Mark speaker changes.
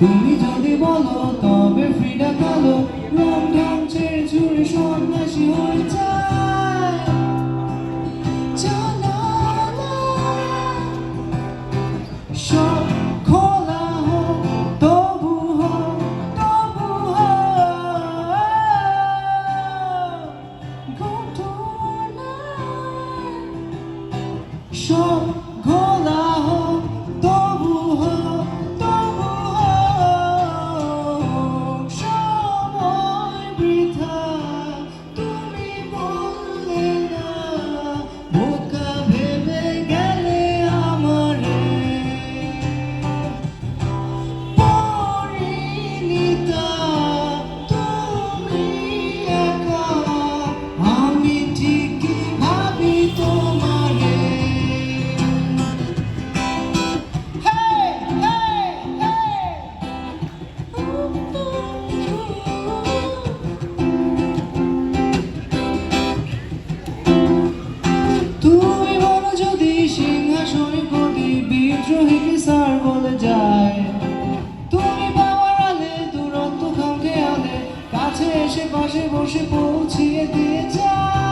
Speaker 1: তুমি যদি বলো তবে ফ্রিডা কালো রং ঢং ছেড়ে ছুড়ে সন্ন্যাসী হয়ে যায়। চলো না সব খোলা হোক, তবু হোক, তবু হোক ঘটনায়। সব খোলা হোক, তবু হোক, তবু হোক সময় বৃথা। তুমি বললে না বোকা ভেবে গেলে আমারে। পরিণীতা তুমি একা, আমি ঠিকই ভাবি তোমারে। Hey, hey, hey! তুমি বলো যদি সিংহাসনে গদি বিদ্রোহী কি স্যার বলে যায়। তুমি পাওয়ার আলে দুরন্ত খামকে আলে কাছে এসে পাশে বসে পৌঁছিয়ে দিয়ে যায়।